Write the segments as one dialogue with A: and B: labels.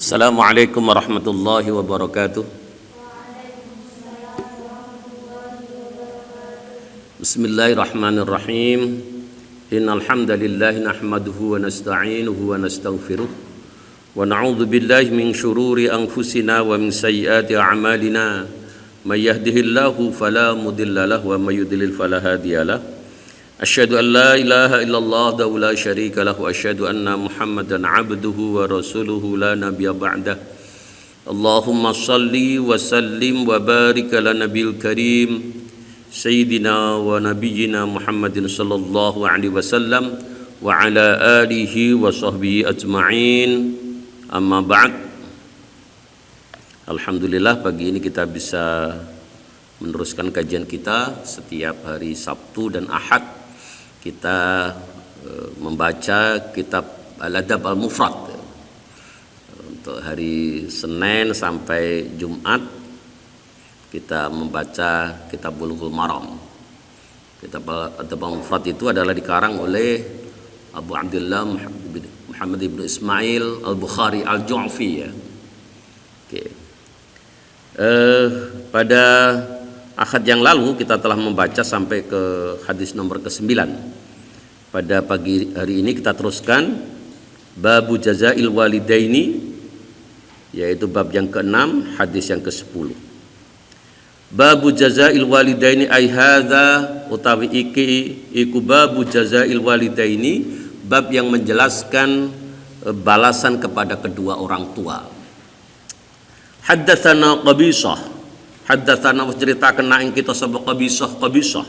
A: Assalamualaikum warahmatullahi wabarakatuh. Bismillahirrahmanirrahim. Innal hamdalillah nahmaduhu wa nasta'inuhu wa nastaghfiruh wa na'udzu billahi min shururi anfusina wa min sayyiati a'malina. May yahdihillahu fala mudilla lahu wa may yudlil fala hadiyalah. Asyhadu an la ilaha illallah wa la syarika lahu wa asyhadu anna Muhammadan abduhu wa rasuluhu la nabiyya ba'dah. Allahumma shalli wa sallim wa barik ala nabiyil karim sayyidina wa nabiyyina Muhammadin sallallahu alaihi wasallam wa ala alihi wa sahbihi ajma'in. Amma ba'd. Alhamdulillah pagi ini kita bisa meneruskan kajian kita setiap hari Sabtu dan Ahad. Kita membaca kitab Al-Adab Al-Mufrad untuk hari Senin sampai Jumat. Kita membaca kitab Bulughul Maram. Kitab Al-Adab Al-Mufrad itu adalah dikarang oleh Abu Abdullah Muhammad ibn Ismail Al-Bukhari Al-Ju'fi ya. Oke. Pada Ahad yang lalu kita telah membaca sampai ke hadis nomor ke-9. Pada pagi hari ini kita teruskan Babu Jazail Walidaini, yaitu bab yang ke-6, hadis yang ke-10. Babu Jazail Walidaini ay hadza utawi iki iku babu Jazail Walidaini, bab yang menjelaskan balasan kepada kedua orang tua. Haddatsana Qabisah, haddatsana ceritakeun ing kita sapa Qabisah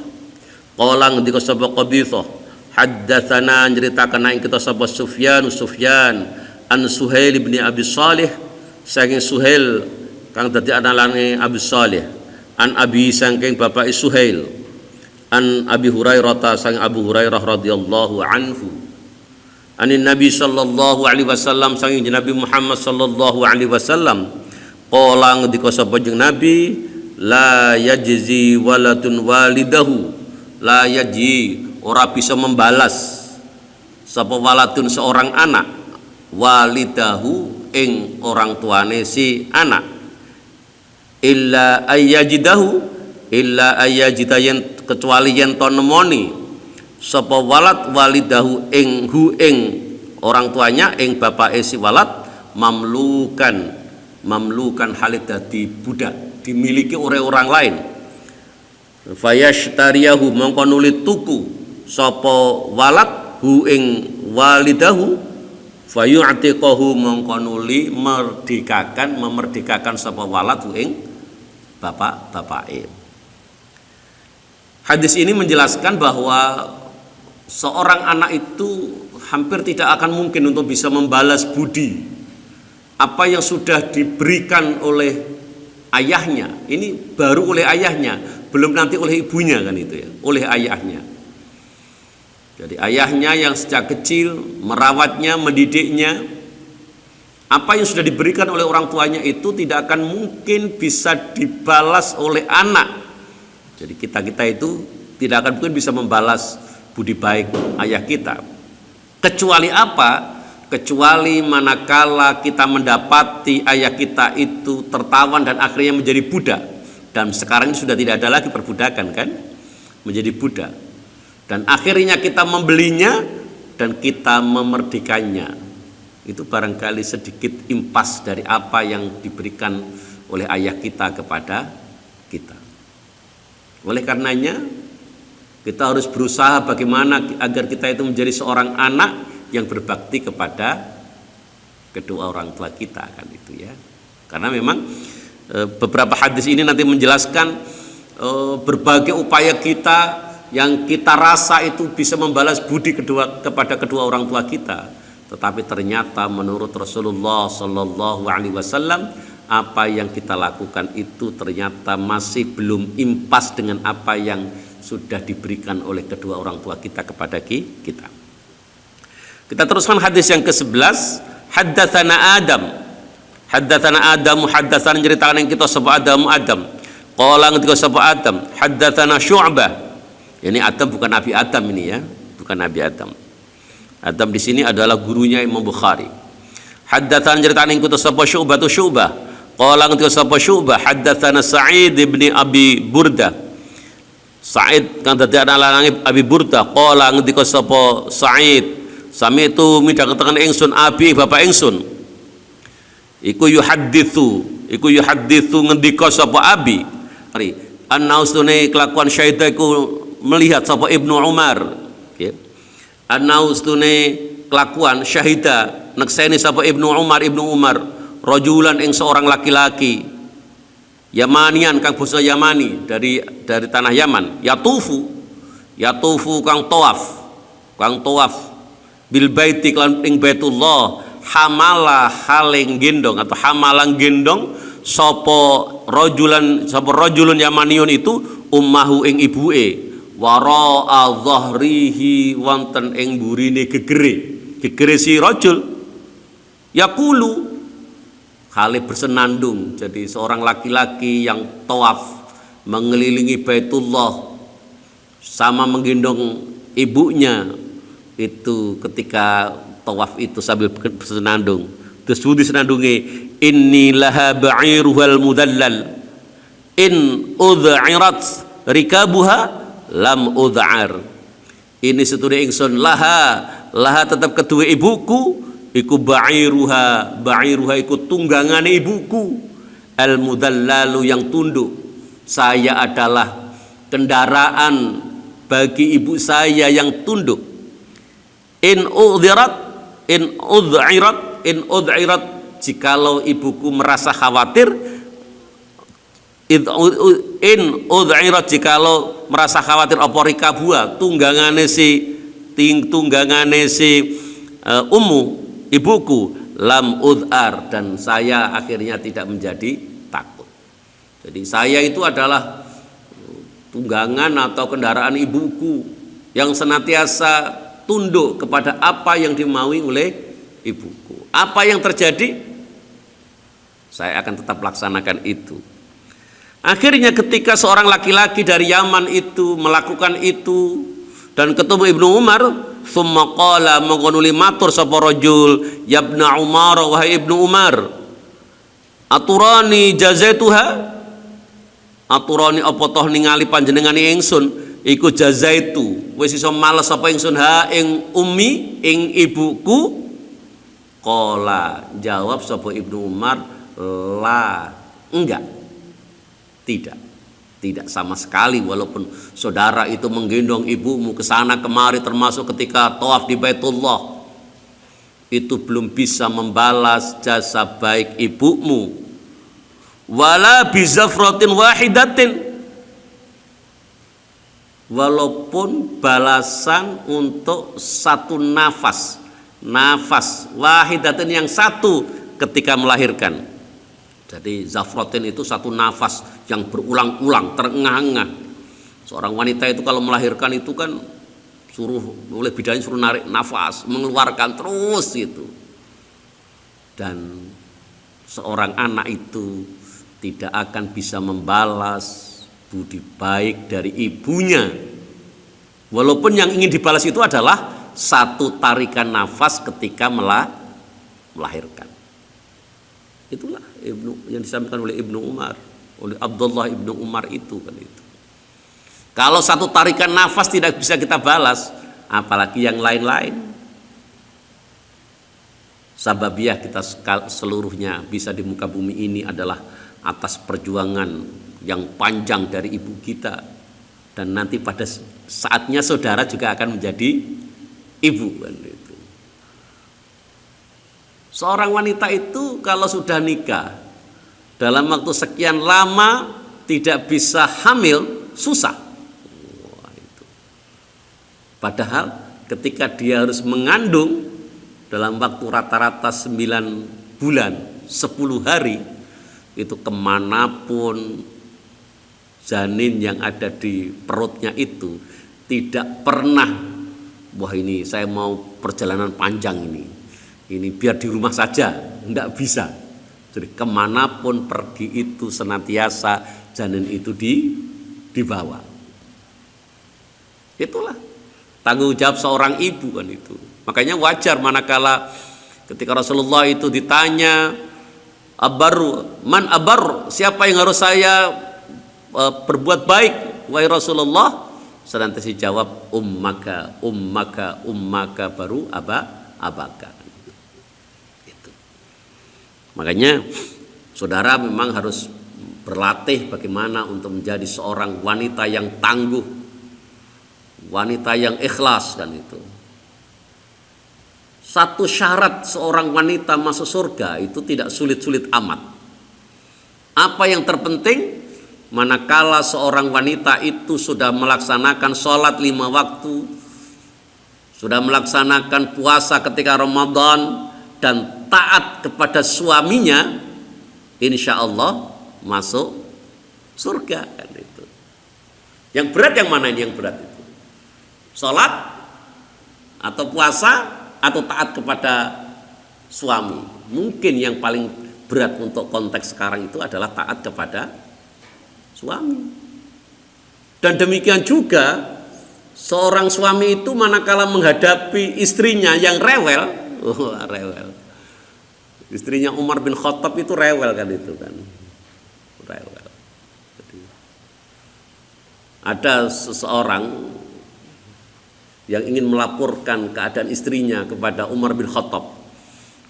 A: qala ngendika sapa Qabisah haddatsana ceritakeun ing kita sapa Sufyan an Suhail bin Abi Shalih saking Suhail kang dadi analane Abi Shalih an Abi saking bapak Suhail an Abi Hurairah saking Abu Hurairah radhiyallahu anhu anin Nabi sallallahu alaihi wasallam saking Nabi Muhammad sallallahu alaihi wasallam qala ngendika sapa jeung Nabi la yajzi waladun walidahu, la yajzi ora bisa membalas sapa waladun seorang anak walidahu ing orang tuane si anak illa ayyajidahu illa ayyajidayen kecuali yen to nemoni sapa walad walidahu ing hu ing orang tuanya ing bapake si walad mamlukan halid dadi budak dimiliki oleh orang lain. Fayashtariyahu mongko nuli tuku sapa walad hu ing walidahu fayu'tiqahu mongko nuli memerdekakan sapa walad hu ing bapake. Hadis ini menjelaskan bahwa seorang anak itu hampir tidak akan mungkin untuk bisa membalas budi apa yang sudah diberikan oleh ayahnya. Ini baru oleh ayahnya, belum nanti oleh ibunya kan itu ya, oleh ayahnya. Jadi ayahnya yang sejak kecil merawatnya, mendidiknya, apa yang sudah diberikan oleh orang tuanya itu tidak akan mungkin bisa dibalas oleh anak. Jadi kita itu tidak akan mungkin bisa membalas budi baik ayah kita. Kecuali apa? Kecuali manakala kita mendapati ayah kita itu tertawan dan akhirnya menjadi budak. Dan sekarang sudah tidak ada lagi perbudakan kan, menjadi budak. Dan akhirnya kita membelinya dan kita memerdekainya. Itu barangkali sedikit impas dari apa yang diberikan oleh ayah kita kepada kita. Oleh karenanya kita harus berusaha bagaimana agar kita itu menjadi seorang anak yang berbakti kepada kedua orang tua kita kan itu ya. Karena memang beberapa hadis ini nanti menjelaskan berbagai upaya kita yang kita rasa itu bisa membalas budi kepada kedua orang tua kita, tetapi ternyata menurut Rasulullah sallallahu alaihi wasallam apa yang kita lakukan itu ternyata masih belum impas dengan apa yang sudah diberikan oleh kedua orang tua kita kepada kita. Kita teruskan hadis yang ke-11. Haddatsana Adam haddatsan ceritakan yang kita sapa Adam qala ngendika sapa Adam haddatsana Syu'bah. Ini Adam bukan Nabi Adam ini ya, bukan Nabi Adam. Adam di sini adalah gurunya Imam Bukhari. Haddatsana ceritane ingkang sapa Syu'bah qala ngendika sapa Syu'bah haddatsana Sa'id bin Abi Burda Sa'id kang dadi anak Abi Burda qala ngendika sapa Sa'id sami itu midhangetken ingsun abi bapak ingsun iku yuhaditsu ngendika sapa abi annaustune kelakuan syaidah iku melihat sapa Ibnu Umar nggih annaustune kelakuan syahida nekseni sapa Ibnu Umar rajulan ing seorang laki-laki Yamanian kang basa Yamani dari tanah Yaman yatufu kang tawaf bil baiti lan ing Baitullah hamalang gendong sapa rajulun Yamaniun itu ummahu ing ibuke wara dhahrihi wonten ing burine gegere si rajul yaqulu hale bersenandung. Jadi seorang laki-laki yang tawaf mengelilingi Baitullah sama menggendong ibunya itu ketika tawaf itu sambil bersenandung. Terus disenandungi inni laha ba'iruhal mudallal in ud'irat rikabuha lam ud'ar. Ini setune ingsun laha tetap kedua ibuku iku ba'iruha iku tunggangane ibuku al mudallalu yang tunduk. Saya adalah kendaraan bagi ibu saya yang tunduk. In ud'irat jikalau ibuku merasa khawatir in ud'irat jikalau merasa khawatir apa rikabua tunggangane si ummu ibuku lam ud'ar dan saya akhirnya tidak menjadi takut. Jadi saya itu adalah tunggangan atau kendaraan ibuku yang senantiasa tunduk kepada apa yang dimaui oleh ibuku. Apa yang terjadi saya akan tetap laksanakan itu. Akhirnya ketika seorang laki-laki dari Yaman itu melakukan itu dan ketemu Ibnu Umar summa qala mengkonuli matur sapa rajul ya Ibnu Umar wahai Ibnu Umar aturani jazaituha aturani apa toh ningali panjenengane ingsun iku jazaitu wis iso males apa ingsun ha ing ummi ing ibuku qala jawab sapa Ibnu Umar la enggak tidak sama sekali walaupun saudara itu menggendong ibumu ke sana kemari termasuk ketika tawaf di Baitullah itu belum bisa membalas jasa baik ibumu wala bizafratin wahidatin walaupun balasan untuk satu nafas wahidatin yang satu ketika melahirkan. Jadi zafratin itu satu nafas yang berulang-ulang terengah-engah. Seorang wanita itu kalau melahirkan itu kan oleh bidannya suruh narik nafas, mengeluarkan terus itu. Dan seorang anak itu tidak akan bisa membalas budi baik dari ibunya. Walaupun yang ingin dibalas itu adalah satu tarikan nafas ketika melahirkan. Itulah yang disampaikan oleh Ibnu Umar, oleh Abdullah Ibnu Umar itu kan itu. Kalau satu tarikan nafas tidak bisa kita balas, apalagi yang lain-lain. Sababiyah kita seluruhnya bisa di muka bumi ini adalah atas perjuangan yang panjang dari ibu kita. Dan nanti pada saatnya saudara juga akan menjadi ibu kan itu. Seorang wanita itu kalau sudah nikah dalam waktu sekian lama tidak bisa hamil susah. Wah, itu. Padahal ketika dia harus mengandung dalam waktu rata-rata 9 bulan 10 hari itu kemanapun janin yang ada di perutnya itu tidak pernah wah ini saya mau perjalanan panjang ini biar di rumah saja, enggak bisa. Jadi kemanapun pergi itu senantiasa janin itu dibawa. Itulah tanggung jawab seorang ibu kan itu. Makanya wajar manakala Ketika Rasulullah itu ditanya, man abar, siapa yang harus saya berbuat baik wahai Rasulullah, senantiasa jawab ummaka baru abaka. Itu. Makanya saudara memang harus berlatih bagaimana untuk menjadi seorang wanita yang tangguh, wanita yang ikhlas, kan itu. Satu syarat seorang wanita masuk surga itu tidak sulit-sulit amat. Apa yang terpenting? Manakala seorang wanita itu sudah melaksanakan sholat 5 waktu, sudah melaksanakan puasa ketika Ramadan, dan taat kepada suaminya, insya Allah masuk surga, kan itu. Yang berat yang mana ini yang berat itu? Sholat atau puasa atau taat kepada suami? Mungkin yang paling berat untuk konteks sekarang itu adalah taat kepada suami. Dan demikian juga seorang suami itu manakala menghadapi istrinya yang rewel, rewel. Istrinya Umar bin Khattab itu rewel, kan itu kan. Rewel. Jadi, ada seseorang yang ingin melaporkan keadaan istrinya kepada Umar bin Khattab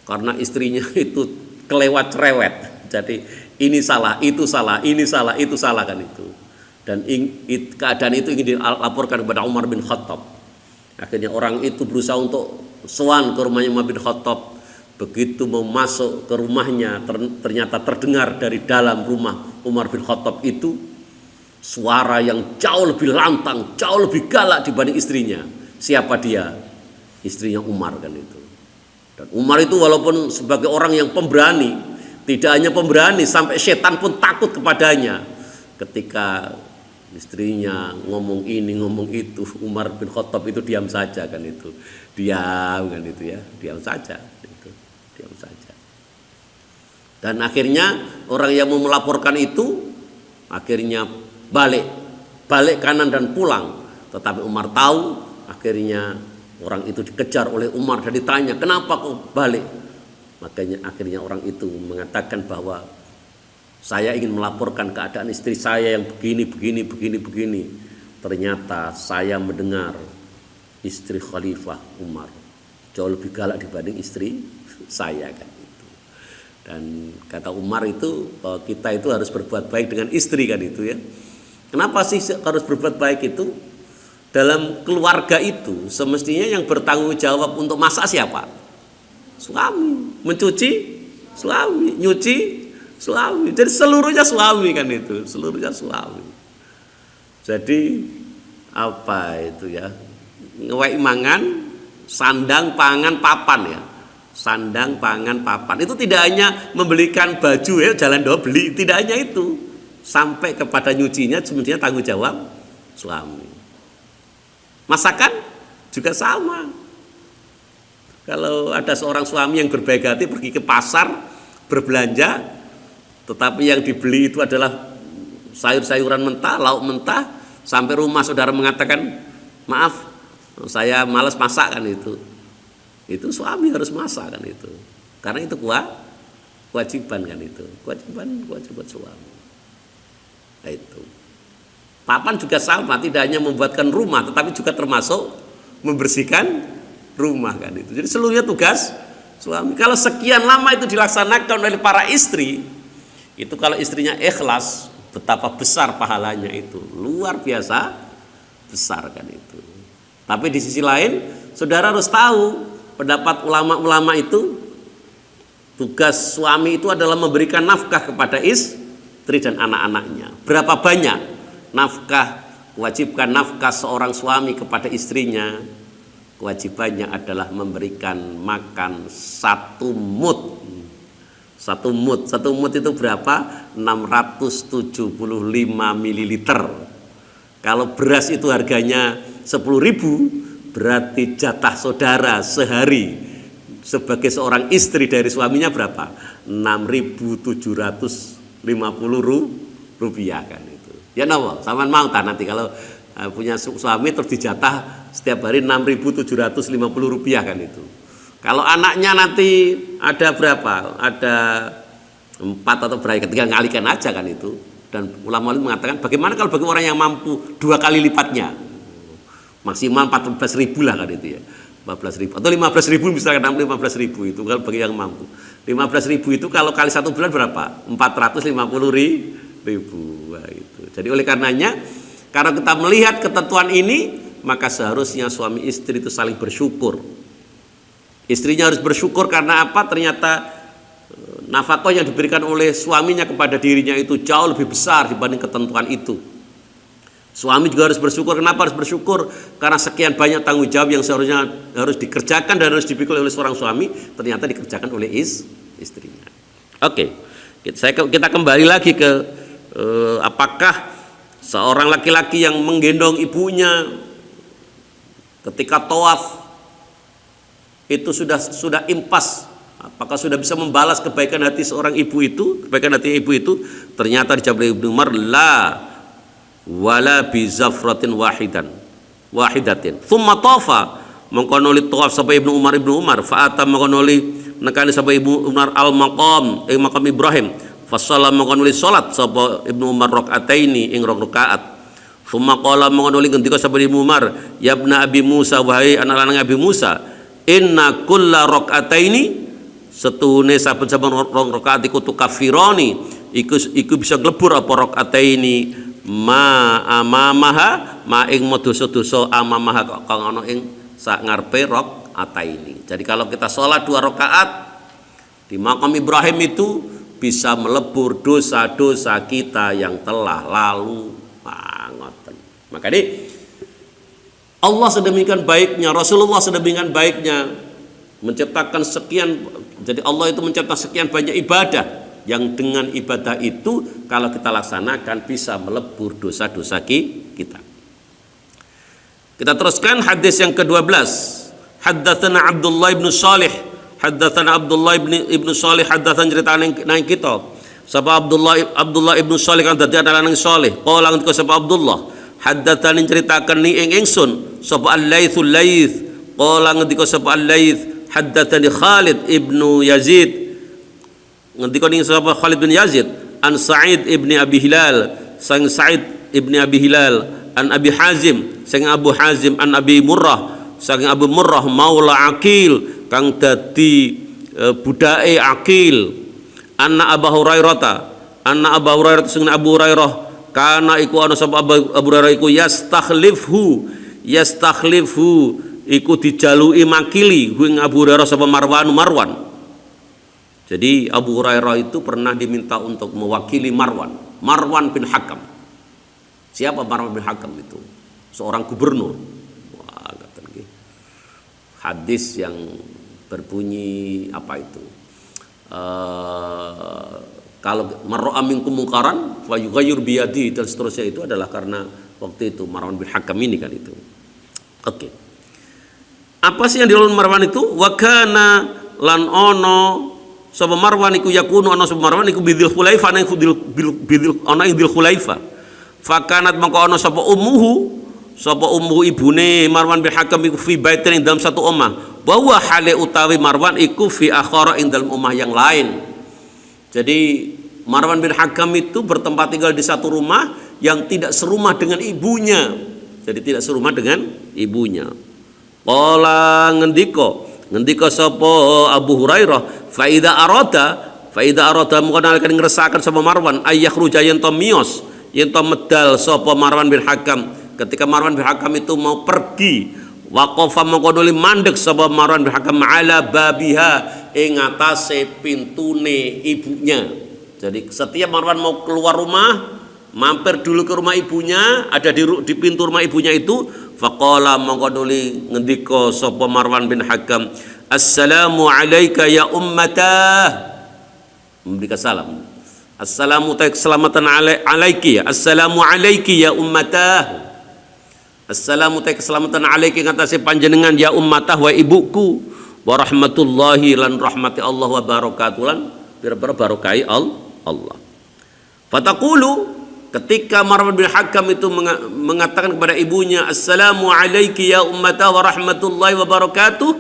A: karena istrinya itu kelewat cerewet. Jadi ini salah, itu salah, ini salah, itu salah, kan itu. Dan keadaan itu ingin dilaporkan kepada Umar bin Khattab. Akhirnya orang itu berusaha untuk sowan ke rumahnya Umar bin Khattab. Begitu mau masuk ke rumahnya, ternyata terdengar dari dalam rumah Umar bin Khattab itu suara yang jauh lebih lantang, jauh lebih galak dibanding istrinya. Siapa dia? Istrinya Umar, kan itu. Dan Umar itu walaupun sebagai orang yang pemberani, tidak hanya pemberani, sampai setan pun takut kepadanya. Ketika istrinya ngomong ini, ngomong itu, Umar bin Khattab itu diam saja, kan itu. Diam, kan itu ya, diam saja. Itu, diam saja. Dan akhirnya orang yang mau melaporkan itu akhirnya balik kanan dan pulang. Tetapi Umar tahu, akhirnya orang itu dikejar oleh Umar dan ditanya, kenapa kok balik? Makanya akhirnya orang itu mengatakan bahwa saya ingin melaporkan keadaan istri saya yang begini. Ternyata saya mendengar istri Khalifah Umar jauh lebih galak dibanding istri saya, kan itu. Dan kata Umar itu bahwa kita itu harus berbuat baik dengan istri, kan itu ya. Kenapa sih harus berbuat baik itu? Dalam keluarga itu semestinya yang bertanggung jawab untuk masak siapa? Suami. Mencuci suami, nyuci suami. Jadi seluruhnya suami, kan itu, seluruhnya suami. Jadi apa itu ya? Ngewek mangan, sandang, pangan, papan ya. Sandang, pangan, papan. Itu tidak hanya membelikan baju ya, jalan doa beli, tidak hanya itu. Sampai kepada nyucinya semestinya tanggung jawab suami. Masakan juga sama. Kalau ada seorang suami yang berbaik hati pergi ke pasar berbelanja, tetapi yang dibeli itu adalah sayur-sayuran mentah, lauk mentah, sampai rumah saudara mengatakan, maaf, saya malas masak, kan itu. Itu suami harus masak, kan itu. Karena itu kewajiban, kan itu. Kewajiban suami. Nah, itu. Papan juga sama, tidak hanya membuatkan rumah, tetapi juga termasuk membersihkan rumah, kan itu. Jadi seluruhnya tugas suami. Kalau sekian lama itu dilaksanakan oleh para istri, itu kalau istrinya ikhlas, betapa besar pahalanya itu. Luar biasa besar, kan itu. Tapi di sisi lain, saudara harus tahu, pendapat ulama-ulama itu, tugas suami itu adalah memberikan nafkah kepada istri dan anak-anaknya. Berapa banyak nafkah, kewajiban nafkah seorang suami kepada istrinya? Kewajibannya adalah memberikan makan 1 mud. 1 mud. 1 mud itu berapa? 675 ml. Kalau beras itu harganya 10.000, berarti jatah saudara sehari sebagai seorang istri dari suaminya berapa? 6.750 rupiah, kan itu. Ya nopo, sampean mau tak nanti kalau punya suami terus dijatah setiap hari 6.750 rupiah, kan itu. Kalau anaknya nanti ada berapa? Ada 4 atau berapa? Ketika ngalikan aja kan itu. Dan ulama mengatakan bagaimana kalau bagi orang yang mampu 2 kali lipatnya, maksimal 14.000 lah kan itu ya, 14.000 atau 15.000 misalkan, 15.000 itu kalau bagi yang mampu. 15.000 itu kalau kali 1 bulan berapa? 450.000. Wah, itu. Jadi oleh karenanya, karena kita melihat ketentuan ini, maka seharusnya suami istri itu saling bersyukur. Istrinya harus bersyukur karena apa? Ternyata nafkah yang diberikan oleh suaminya kepada dirinya itu jauh lebih besar dibanding ketentuan itu. Suami juga harus bersyukur. Kenapa harus bersyukur? Karena sekian banyak tanggung jawab yang seharusnya harus dikerjakan dan harus dipikul oleh seorang suami, ternyata dikerjakan oleh istrinya. Oke, kita kembali lagi ke apakah seorang laki-laki yang menggendong ibunya ketika tawaf itu sudah impas, apakah sudah bisa membalas kebaikan hati seorang ibu itu, kebaikan hati ibu itu? Ternyata dijawab oleh Ibnu Umar, la wala bi zafratin wahidatin. Thumma tafa, mengkonoli tawaf sampai Ibnu Umar fa ata mengkonoli nekani sampai Ibnu Umar al maqam Ibrahim, fa shalla mengkonoli salat sapa Ibnu Umar rakaataini ing rakaat. Thumma qala mengkonoli ngendika sampai Ibnu Umar, ya ibna Abi Musa, wahai anak lanang Abi Musa, inna kulla rakaataini, setune saben-saben rakaat iku tukafironi, iku bisa glebur apa rakaataini ma amamaha, ma ing dosa-dosa amamaha kang ana ing sak ngarepe rakaataini. Jadi kalau kita sholat 2 rakaat di makam Ibrahim itu bisa melebur dosa-dosa kita yang telah lalu. Maka ini Allah sedemikian baiknya, Rasulullah sedemikian baiknya menciptakan sekian. Jadi Allah itu menciptakan sekian banyak ibadah yang dengan ibadah itu kalau kita laksanakan bisa melebur dosa-dosa kita. Kita teruskan hadis yang ke-12. Haddatsana Abdullah bin Shalih, haddatsana Abdullah ibn Shalih, haddatsan critane nang kita. Sapa Abdullah ibn Shalih kan dadi anak nang Shalih. Qala ngendika sapa Abdullah, haddatsani ceritakan ni ing ingsun sapa Al-Laits, qala ngendika sapa Al-Laits, haddatsani Khalid ibnu Yazid, ngendika ning sapa Khalid bin Yazid, an Sa'id ibni Abi Hilal, sang Sa'id ibni Abi Hilal, an Abi Hazim, sang Abu Hazim, an Abi Murrah, sang Abu Murrah maula Aqil, kang dadi budake Aqil, anna Abu Hurairah, sang Abu Hurairah kana iku ana sapa Abu Hurairah iku yastakhlifhu iku dijaluki makili ing Abu Hurairah sapa Marwan. Jadi Abu Hurairah itu pernah diminta untuk mewakili Marwan bin Hakam. Siapa Marwan bin Hakam itu? Seorang gubernur. Wah, hadis yang berbunyi apa itu? Kalau mar'a minkum mungkaran fa yughayyir bi yadihi dan seterusnya, itu adalah karena waktu itu Marwan bin Hakam ini kan itu. Oke. Apa sih yang dilakukan Marwan itu? Wa kana lan ono sapa Marwan iku yakunu ono sapa Marwan iku bidil khulaifa nang bidil ono ing Dzul Khulaifah. Fa kanat mangko ono sapa ummuhu ibune Marwan bin Hakam iku fi baitin ing dalam satu omah. Bahwa hale utawi Marwan iku fi akhara ing dalam omah yang lain. Jadi Marwan bin Hakam itu bertempat tinggal di satu rumah yang tidak serumah dengan ibunya. Jadi tidak serumah dengan ibunya. Qala ngendika sapa Abu Hurairah, fa idza arada mung nalika ngresakaken sapa Marwan ayakhruja yen to miyos, yen to medal sapa Marwan bin Hakam. Ketika Marwan bin Hakam itu mau pergi, waqafa mongko nuli mandeg sapa Marwan bin Hakam ala babiha ing atase pintune ibunya. Jadi setiap Marwan mau keluar rumah, mampir dulu ke rumah ibunya, ada di pintu rumah ibunya itu, faqala mongko nuli ngendika sapa Marwan bin Hakam, assalamu alayka ya ummatah, memberikan salam. Assalamu keselamatan alaiki ya, assalamu alayki ya ummatah. Assalamu keselamatan alaiki ngatasi panjenengan ya ummatah wa ibuku, wa rahmatullahi lan rahmati Allah wa barakatuh lan barakahi Allah. Fataqulu, ketika Marwan bin Hakam itu mengatakan kepada ibunya assalamu alayki ya ummatah wa rahmatullahi wa barakatuh,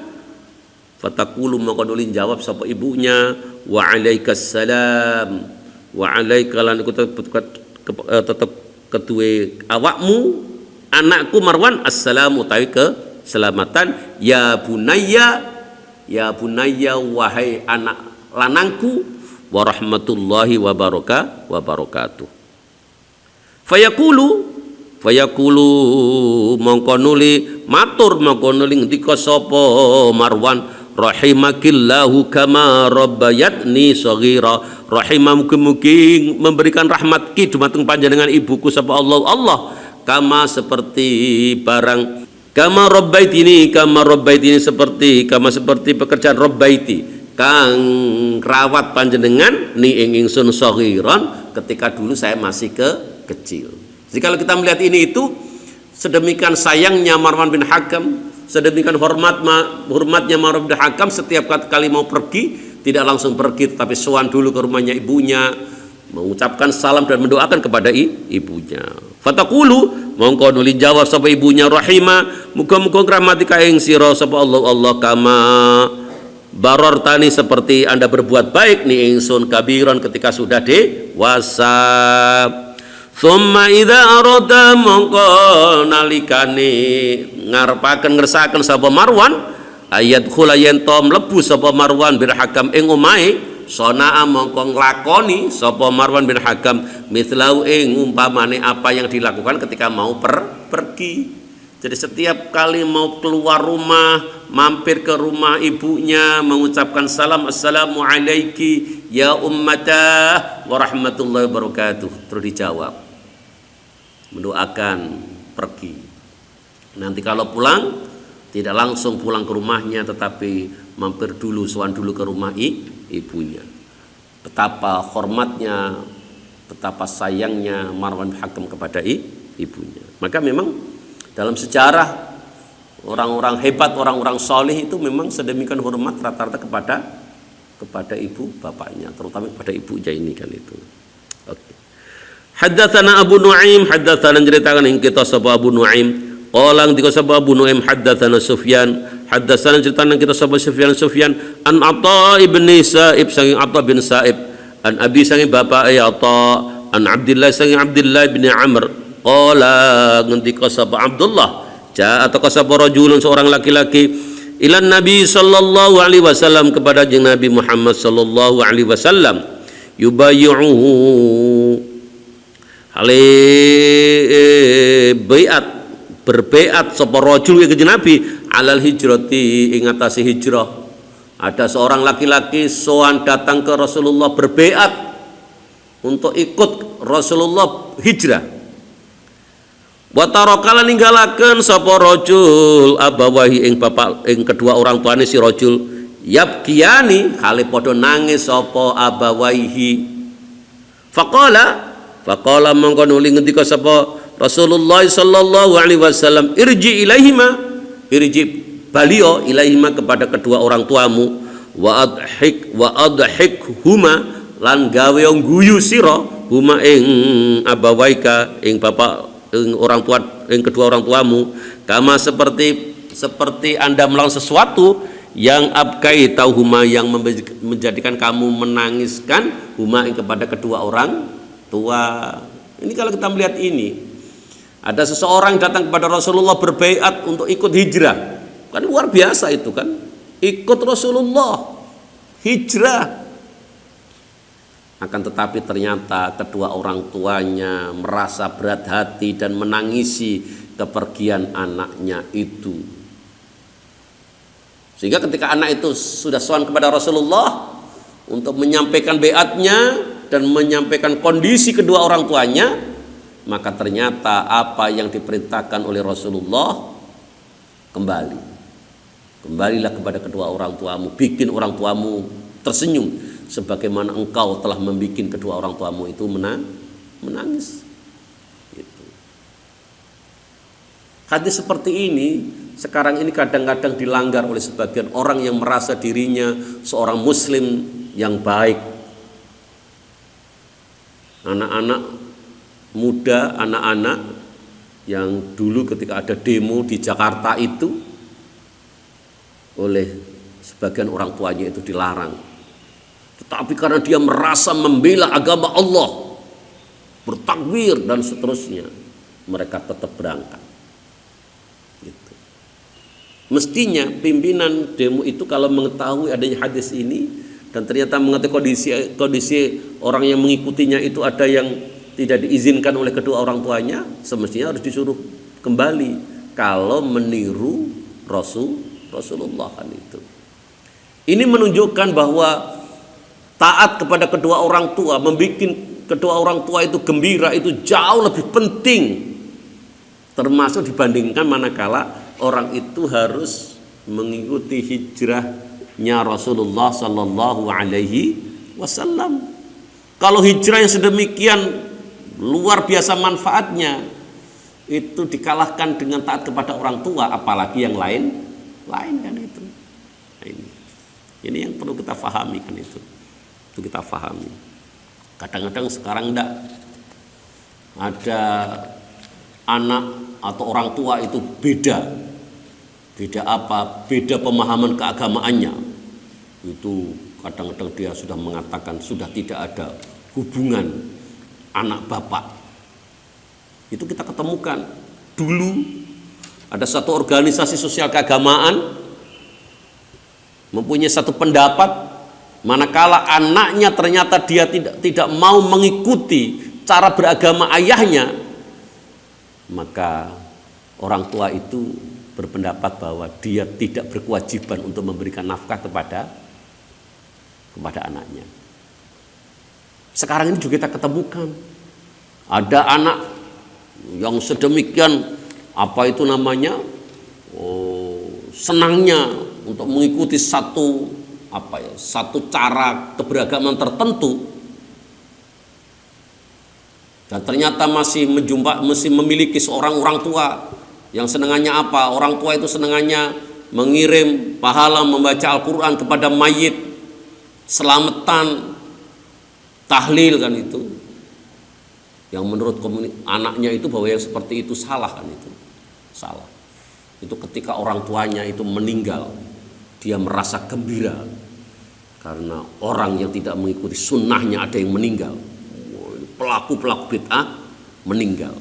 A: Fatakulu mongko nuli jawab sapa ibunya, wa alaikassalam, wa alaika lan iku tetep keduwe awakmu anakku Marwan assalamu utawi keselamatan ya bunayya wahai anak lanangku wa rahmatullahi wa barakatuh. Fayaqulu mongko nuli matur mongko nuli ngendika sapa Marwan rahimakillahu kama rabbayatni shaghira. Rahimah mugi-mugi memberikan rahmat ki dumateng panjenengan ibuku sapa Allah kama seperti barang kama rabbaitini seperti pekerjaan rabbaiti kang rawat panjenengan ni ing ingsun shaghiran ketika dulu saya masih kecil. Jadi kalau kita melihat ini itu sedemikian sayangnya Marwan bin Hakam, sedemikian hormatnya Marwan bin Hakam, setiap kali mau pergi tidak langsung pergi tetapi sowan dulu ke rumahnya ibunya, mengucapkan salam dan mendoakan kepada ibunya. Fatakulu mongko nuli jawab sapa ibunya rahimah muga-muga ngramati ka ing sira sapa Allah kama barortani seperti Anda berbuat baik ni ingsun kabiran ketika sudah dewasa. Summa idza arada mongko nalikane ngarepaken ngersaken sapa Marwan ayat khulayen to mlebu sapa Marwan bin Hakam ing omahe sonaa mongko nglakoni sapa Marwan bin Hakam mithlau ing umpamane apa yang dilakukan ketika mau pergi. Jadi setiap kali mau keluar rumah mampir ke rumah ibunya mengucapkan salam assalamu alaiki ya ummatah wa rahmatullahi wabarakatuh, terus dijawab mendoakan pergi. Nanti kalau pulang tidak langsung pulang ke rumahnya tetapi mampir dulu sowan dulu ke rumah ibunya. Betapa hormatnya, betapa sayangnya Marwan bin Hakam kepada ibunya. Maka memang dalam sejarah orang-orang hebat, orang-orang soleh itu memang sedemikian hormat rata-rata kepada ibu bapaknya, terutama kepada ibunya ini kan itu. Oke. Haddatsana Abu Nuaim, haddatsana ceritakan ing kita sapa Abu Nuaim. Qala ngendika sapa Abu Nuaim haddatsana Sufyan, haddatsana ceritakan kita sapa Sufyan an Atha ibn Sa'ib saking Atha bin Sa'ib, an Abi saking bapak Atha, an Abdullah saking Abdullah bin Amr. Qala ngendika sapa Abdullah, ja atau sapa rajulun seorang laki-laki ilan Nabi sallallahu alaihi wasallam kepada jeung Nabi Muhammad sallallahu alaihi wasallam yubayyuhu hale berbeat sapa rajul ke Nabi alal hijrati ing atase hijrah. Ada seorang laki-laki sowan datang ke Rasulullah berbeat untuk ikut Rasulullah hijrah. Wa tarakala ninggalaken sapa rajul abawahi ing bapak ing kedua orang tuane si rajul yabkiyani hale padha nangis sapa abawaihi. Faqala mongko nuli ngendika sapa Rasulullah sallallahu alaihi wasallam irji balio ilaihima kepada kedua orang tuamu wa adhik huma lan gawe guyu sira huma ing abawaika ing bapak ing orang tua ing kedua orang tuamu kama seperti Anda melakukan sesuatu yang abkai tauhuma yang menjadikan kamu menangiskan huma ing kepada kedua orang tua. Ini kalau kita melihat ini, ada seseorang datang kepada Rasulullah berbaiat untuk ikut hijrah, kan luar biasa itu kan, ikut Rasulullah hijrah. Akan tetapi ternyata kedua orang tuanya merasa berat hati dan menangisi kepergian anaknya itu. Sehingga ketika anak itu sudah sowan kepada Rasulullah untuk menyampaikan baiatnya dan menyampaikan kondisi kedua orang tuanya, maka ternyata apa yang diperintahkan oleh Rasulullah kembalilah kepada kedua orang tuamu, bikin orang tuamu tersenyum sebagaimana engkau telah membuat kedua orang tuamu itu menangis. Gitu. Hadis seperti ini sekarang ini kadang-kadang dilanggar oleh sebagian orang yang merasa dirinya seorang muslim yang baik. Anak-anak muda, anak-anak yang dulu ketika ada demo di Jakarta itu oleh sebagian orang tuanya itu dilarang. Tetapi karena dia merasa membela agama Allah, bertakbir dan seterusnya, mereka tetap berangkat. Gitu. Mestinya pimpinan demo itu kalau mengetahui adanya hadis ini dan ternyata mengetahui kondisi orang yang mengikutinya itu ada yang tidak diizinkan oleh kedua orang tuanya, semestinya harus disuruh kembali kalau meniru Rasulullah kan itu. Ini menunjukkan bahwa taat kepada kedua orang tua, membuat kedua orang tua itu gembira, itu jauh lebih penting, termasuk dibandingkan manakala orang itu harus mengikuti hijrahnya Rasulullah Sallallahu Alaihi Wasallam. Kalau hijrah yang sedemikian luar biasa manfaatnya itu dikalahkan dengan taat kepada orang tua, apalagi yang lain kan itu. Ini yang perlu kita pahami kan itu kita pahami. Kadang-kadang sekarang enggak ada anak atau orang tua itu beda apa? Beda pemahaman keagamaannya. Itu kadang-kadang dia sudah mengatakan sudah tidak ada hubungan anak bapak. Itu kita ketemukan dulu ada satu organisasi sosial keagamaan mempunyai satu pendapat, manakala anaknya ternyata dia tidak mau mengikuti cara beragama ayahnya, maka orang tua itu berpendapat bahwa dia tidak berkewajiban untuk memberikan nafkah kepada anaknya. Sekarang ini juga kita ketemukan ada anak yang sedemikian senangnya untuk mengikuti satu cara keberagaman tertentu, dan ternyata masih memiliki seorang orang tua yang senangannya apa? Orang tua itu senangannya mengirim pahala membaca Al-Quran kepada mayit, selamatan, tahlil kan itu. Yang menurut anaknya itu bahwa yang seperti itu salah kan itu. Salah. Itu ketika orang tuanya itu meninggal, dia merasa gembira karena orang yang tidak mengikuti sunnahnya ada yang meninggal. Pelaku bid'ah meninggal.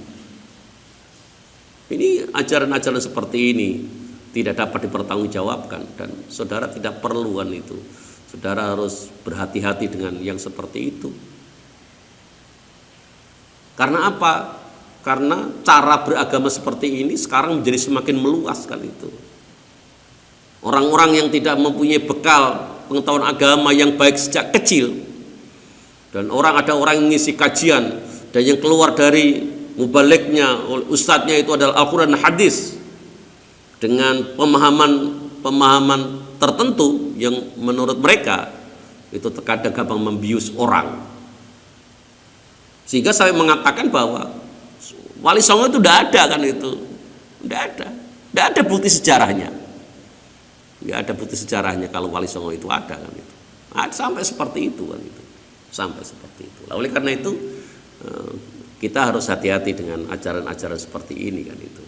A: Ini ajaran-ajaran seperti ini tidak dapat dipertanggungjawabkan, dan saudara tidak perlu kan itu. Saudara harus berhati-hati dengan yang seperti itu. Karena apa? Karena cara beragama seperti ini sekarang menjadi semakin meluas kan itu. Orang-orang yang tidak mempunyai bekal pengetahuan agama yang baik sejak kecil, dan ada orang yang ngisi kajian dan yang keluar dari mubaliknya, ustadznya itu adalah Al-Quran dan hadis dengan pemahaman tertentu yang menurut mereka itu terkadang gampang membius orang, sehingga saya mengatakan bahwa Wali Songo itu tidak ada kan itu, tidak ada bukti sejarahnya, nggak ada bukti sejarahnya kalau Wali Songo itu ada kan itu, sampai seperti itu kan itu, sampai seperti itu. Oleh karena itu kita harus hati-hati dengan ajaran-ajaran seperti ini kan itu,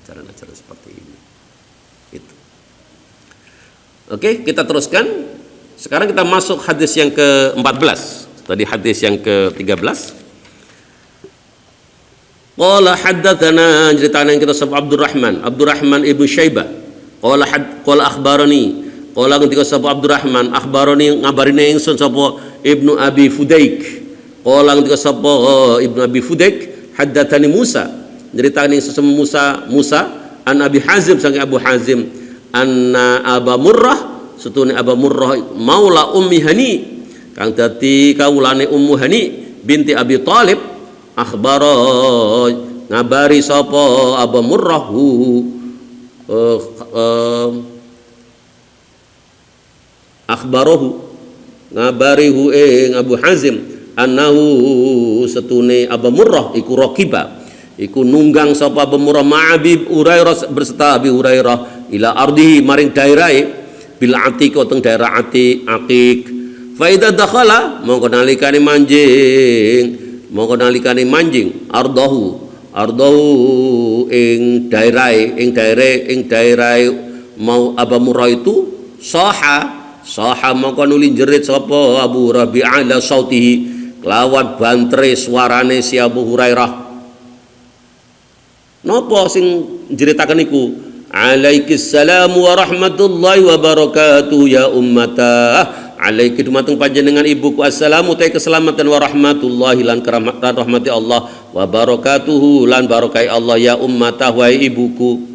A: ajaran-ajaran seperti ini. Itu. Oke, kita teruskan. Sekarang kita masuk hadis yang ke-14. Tadi hadis yang ke-13. Qala haddatsana, ceritakan yang kita sebut Abdurrahman ibnu Syaibah. Qala akhbarani. Qala ketika sebut Abdurrahman akhbarani ngabarine ingsun sapa Ibnu Abi Fudaik. Qala ketika sapa Ibnu Abi Fudaik haddatsani Musa. Ceritakan yang sesama Musa an Abi Hazim sang Abu Hazim anna Aba Murrah setune Aba Murrah maula Ummi Hani kang dadi kawulane Ummu Hani binti Abi Thalib akhbara ngabari sapa Aba Murrah akhbarahu ngabarihu Abu Hazim annahu setune Aba Murrah iku raqiba iku nunggang sapa Abu Murrah ma'abib Hurairah berserta Abi Hurairah ila ardihi maring daerahe bil atiq teng daerah Aqiq fa idza dakhala mongko nalikane manjing ardahu ing daerahe mau Abu Murrah itu Saha mongko nuli jerit sapa Abu Hurairah bi ala sautihi kelawan bantre suarane si Abu Hurairah. Napa sing jeritaken iku? Alaikissalam wa rahmatullahi wa barakatuh ya ummatah. Alaiki dumateng panjenengan ibuku assalamu ta keselamatan wa rahmatullahi lan rahmati Allah wa barakatuhu lan barakai Allah ya ummatah wa ibuku.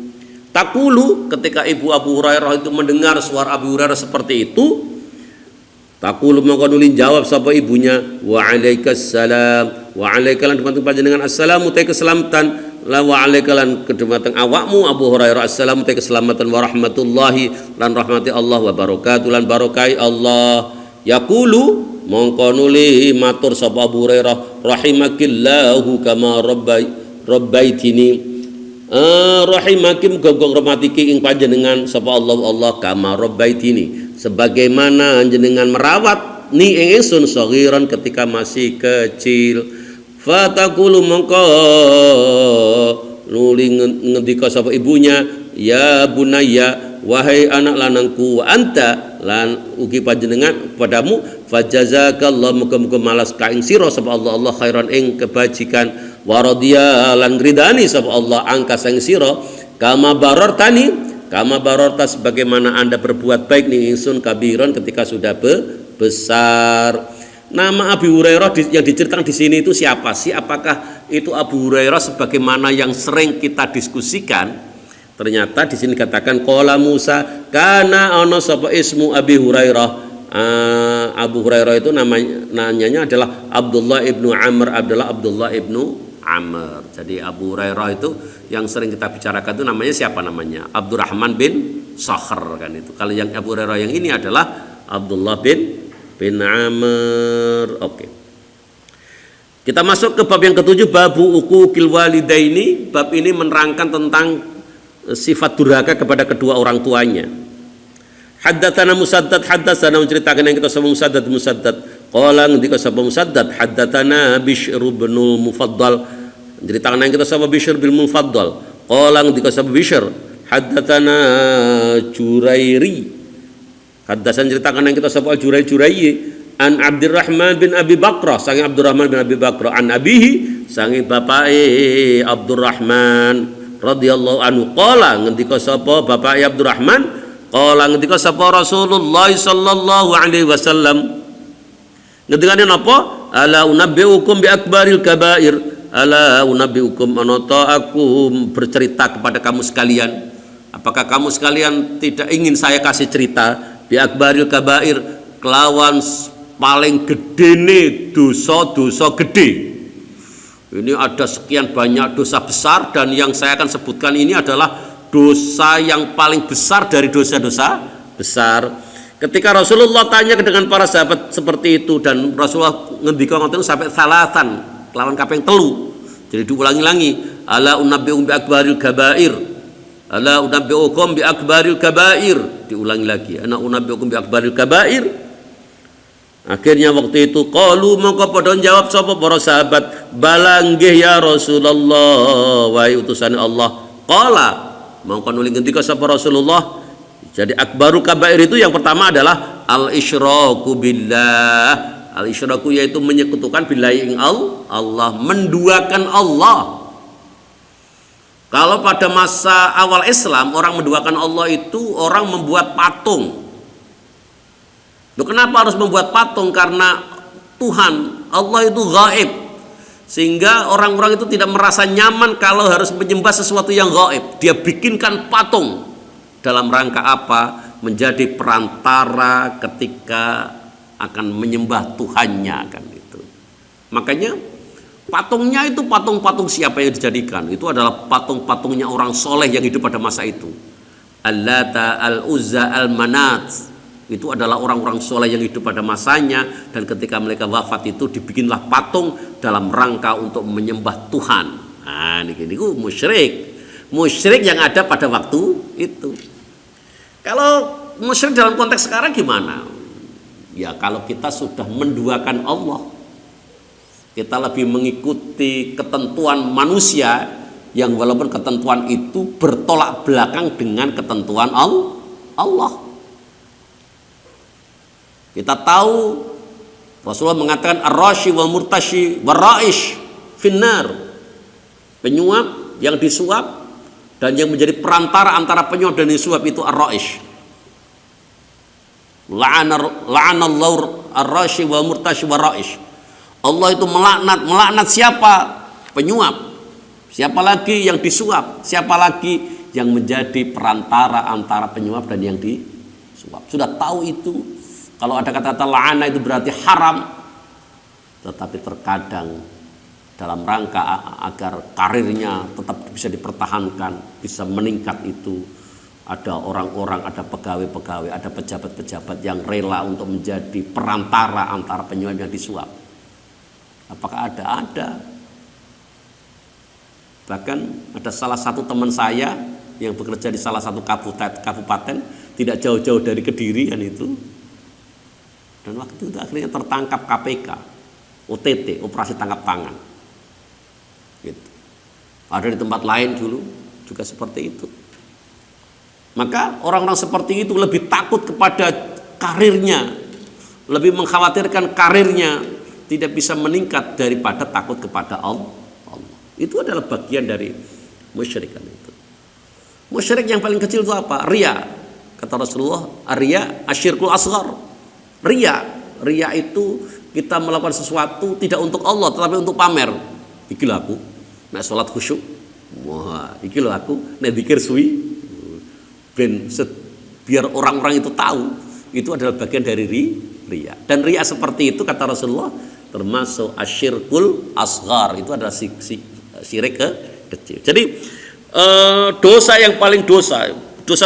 A: Takulu ketika ibu Abu Hurairah itu mendengar suara Abu Hurairah seperti itu, takulu mongko nuli jawab sapa ibunya wa alaikassalam wa alaikalan dumateng panjenengan assalamu ta keselamatan la wa alaikalan kedumateng awakmu Abu Hurairah assalamu ta keselamatan wa rahmatullahi lan rahmati Allah wa barakatuh lan barakai Allah. Yaqulu mongko nuli matur sapa Abu Hurairah rahimakillahu kama rabbaitini rahimakim gogong rahmatiki ing panjenengan sapa Allah kama rabbaitini sebagaimana jenengan merawat ni ing ingsun saghiran ketika masih kecil. Fatakulu mongko nuli ngendika sapa ibunya ya bunayya wahai anak lanangku wa anta lan ugi panjenengan padamu fajazakallahu muga-muga malas ka ing sira sapa Allah khairan ing kebajikan wa radhiya lan ridani sapa Allah angka sang sira kama bararta sebagaimana Anda berbuat baik ning ingsun kabiran ketika sudah besar. Nama Abu Hurairah yang diceritakan di sini itu siapa sih? Apakah itu Abu Hurairah sebagaimana yang sering kita diskusikan? Ternyata di sini katakan qala Musa kana ana sapa ismu Abi Hurairah. Abu Hurairah itu namanya adalah Abdullah ibnu Amr. Jadi Abu Hurairah itu yang sering kita bicarakan itu namanya siapa namanya? Abdurrahman bin Sakhr kan itu. Kalau yang Abu Hurairah yang ini adalah Abdullah bin Amr. Oke. Kita masuk ke bab yang ketujuh, babu uquqil walidaini. Bab ini menerangkan tentang sifat durhaka kepada kedua orang tuanya. Haddatsana Musaddad menceritakan yang kita sama Musaddad qala ngendika sapa Musaddad haddatsana Bishr bin Mufaddal menceritakan yang kita sama Bishr bin Mufaddal qala ngendika sapa Bishr haddatsana Jurairi haddatsan ceritakan yang kita sapa Jurayi an Abdurrahman bin Abi Bakrah sange Abdurrahman bin Abi Bakrah an abihi sange bapake Abdurrahman radhiyallahu anhu qala ngendika sapa bapake Abdurrahman qala ngendika sapa Rasulullah sallallahu alaihi wasallam ngendikane napa ala unabbiukum bi akbaril kabair ala unabbiukum anata aku bercerita kepada kamu sekalian apakah kamu sekalian tidak ingin saya kasih cerita bi akbaril kabair kelawan paling gedene dosa-dosa gede. Ini ada sekian banyak dosa besar dan yang saya akan sebutkan ini adalah dosa yang paling besar dari dosa-dosa besar. Ketika Rasulullah tanya dengan para sahabat seperti itu dan Rasulullah ngendika ngoten sampai salatan kelawan kaping telu. Jadi diulangi-ulangi ala unabbiukum bi akbaril kabair ala unabbiukum bi akbaril kabair diulangi lagi ana unabbiukum bi akbaril kabair. Akhirnya waktu itu qalu mongko padha jawab sapa para sahabat bala nggih ya Rasulullah wahai utusan Allah. Qala mongko nuli ngendika sapa Rasulullah jadi akbarul kabair itu yang pertama adalah al isyraku billah. Al isyraku yaitu menyekutukan billahi ing Allah menduakan Allah. Kalau pada masa awal Islam orang menduakan Allah itu orang membuat patung. Loh, kenapa harus membuat patung? Karena Tuhan Allah itu gaib, sehingga orang-orang itu tidak merasa nyaman kalau harus menyembah sesuatu yang gaib. Dia bikinkan patung dalam rangka apa? Menjadi perantara ketika akan menyembah Tuhannya kan itu. Makanya patungnya itu patung-patung siapa yang dijadikan? Itu adalah patung-patungnya orang soleh yang hidup pada masa itu. Al-Lata, Al-Uzza, Al-Manat. Itu adalah orang-orang soleh yang hidup pada masanya. Dan ketika mereka wafat itu dibikinlah patung dalam rangka untuk menyembah Tuhan. Nah ini musyrik. Musyrik yang ada pada waktu itu. Kalau musyrik dalam konteks sekarang gimana? Ya kalau kita sudah menduakan Allah, kita lebih mengikuti ketentuan manusia yang walaupun ketentuan itu bertolak belakang dengan ketentuan Allah. Kita tahu Rasulullah mengatakan ar-rashi wal murtashi waraish finnar. Penyuap yang disuap dan yang menjadi perantara antara penyuap dan disuap itu ar-raish. La'anallahu ar-rashi wal murtashi waraish. Allah itu melaknat siapa? Penyuap. Siapa lagi yang disuap? Siapa lagi yang menjadi perantara antara penyuap dan yang disuap? Sudah tahu itu. Kalau ada kata-kata la'ana itu berarti haram. Tetapi terkadang dalam rangka agar karirnya tetap bisa dipertahankan, bisa meningkat itu, ada orang-orang, ada pegawai-pegawai, ada pejabat-pejabat yang rela untuk menjadi perantara antara penyuap yang disuap. Apakah ada? Ada. Bahkan ada salah satu teman saya yang bekerja di salah satu kabupaten tidak jauh-jauh dari Kediri kan itu. Dan waktu itu akhirnya tertangkap KPK, OTT, operasi tangkap tangan. Gitu. Ada di tempat lain dulu juga seperti itu. Maka orang-orang seperti itu lebih takut kepada karirnya, lebih mengkhawatirkan karirnya tidak bisa meningkat daripada takut kepada Allah. Itu adalah bagian dari musyrik itu. Musyrik yang paling kecil itu apa? Riya. Kata Rasulullah, riya asyirkul asghar. Riya itu kita melakukan sesuatu tidak untuk Allah tetapi untuk pamer. Iki lho aku nek salat khusyuk. Wah, iki lho aku nek zikir suwi. Ben biar orang-orang itu tahu itu adalah bagian dari riya. Dan riya seperti itu kata Rasulullah termasuk asyirkul asghar. Itu adalah syirik kecil. Jadi dosa yang paling dosa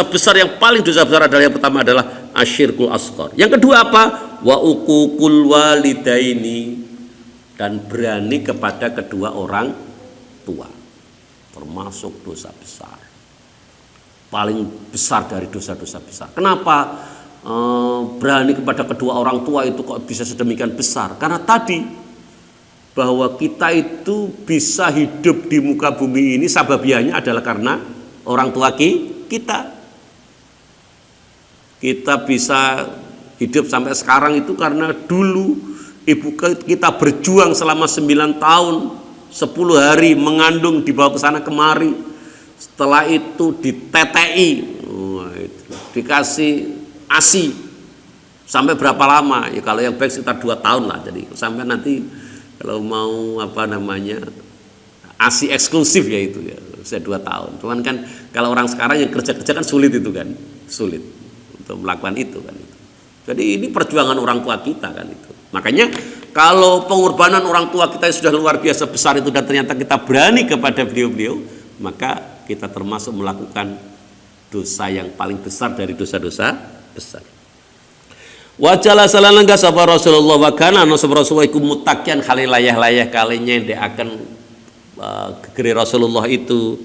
A: besar yang paling dosa besar adalah yang pertama adalah asyirkul asghar. Yang kedua apa? Wa uququl walidaini, dan berani kepada kedua orang tua. Termasuk dosa besar. Paling besar dari dosa-dosa besar. Kenapa berani kepada kedua orang tua itu kok bisa sedemikian besar? Karena tadi bahwa kita itu bisa hidup di muka bumi ini sababiannya adalah karena orang tua kita. Kita bisa hidup sampai sekarang itu karena dulu ibu kita berjuang selama 9 tahun 10 hari mengandung, dibawa ke sana kemari. Setelah itu ditetei, dikasih ASI sampai berapa lama? Ya kalau yang baik sekitar 2 tahun lah. Jadi sampai nanti kalau mau ASI eksklusif ya itu ya, saya 2 tahun. Cuman kan kalau orang sekarang yang kerja-kerja kan sulit itu kan, sulit untuk melakukan itu kan itu. Jadi ini perjuangan orang tua kita kan itu. Makanya kalau pengorbanan orang tua kita sudah luar biasa besar itu dan ternyata kita berani kepada beliau-beliau, maka kita termasuk melakukan dosa yang paling besar dari dosa-dosa besar. Wajala salalangga sapa Rasulullah wa kana ana sapa Rasulullah iku mutakian khalilayah-layah kalinya ndek akan gegere Rasulullah itu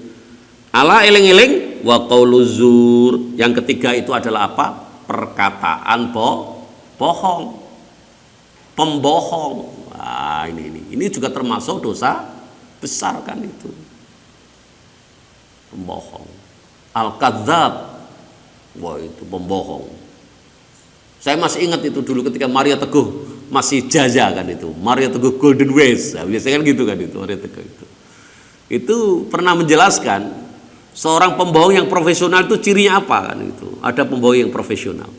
A: ala eling-eling wa qaulu zur. Yang ketiga itu adalah apa? Perkataan bohong. Pembohong. Nah, ini juga termasuk dosa besar kan itu. Pembohong. Al-kadzdzab. Wah, itu pembohong. Saya masih ingat itu dulu ketika Maria Teguh masih jaja kan itu. Maria Teguh Golden Ways. Nah, biasanya kan gitu kan itu Maria Teguh itu. Itu pernah menjelaskan seorang pembohong yang profesional itu cirinya apa kan itu. Ada pembohong yang profesional.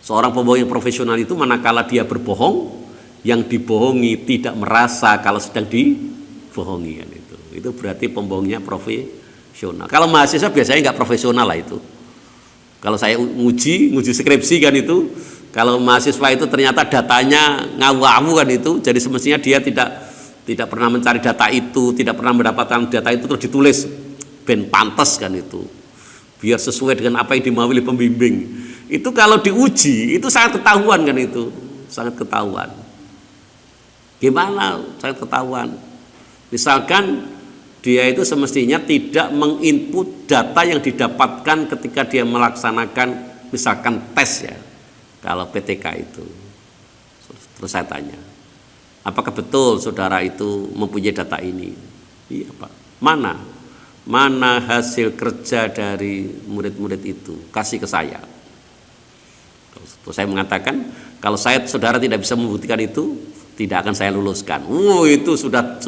A: Seorang pembohong yang profesional itu manakala dia berbohong, yang dibohongi tidak merasa kalau sedang dibohongi kan itu. Itu berarti pembohongnya profesional. Kalau mahasiswa biasanya nggak profesional lah itu. Kalau saya nguji skripsi kan itu, kalau mahasiswa itu ternyata datanya ngawu-ngawu kan itu, jadi semestinya dia tidak pernah mencari data itu, tidak pernah mendapatkan data itu terus ditulis ben pantes kan itu, biar sesuai dengan apa yang dimaui oleh pembimbing. Itu kalau diuji itu sangat ketahuan kan itu, sangat ketahuan. Gimana sangat ketahuan? Misalkan dia itu semestinya tidak menginput data yang didapatkan ketika dia melaksanakan misalkan tes ya, kalau PTK itu. Terus saya tanya, apakah betul saudara itu mempunyai data ini? Iya Pak. Mana hasil kerja dari murid-murid itu? Kasih ke saya. Terus saya mengatakan, Kalau saudara tidak bisa membuktikan itu, tidak akan saya luluskan. Itu sudah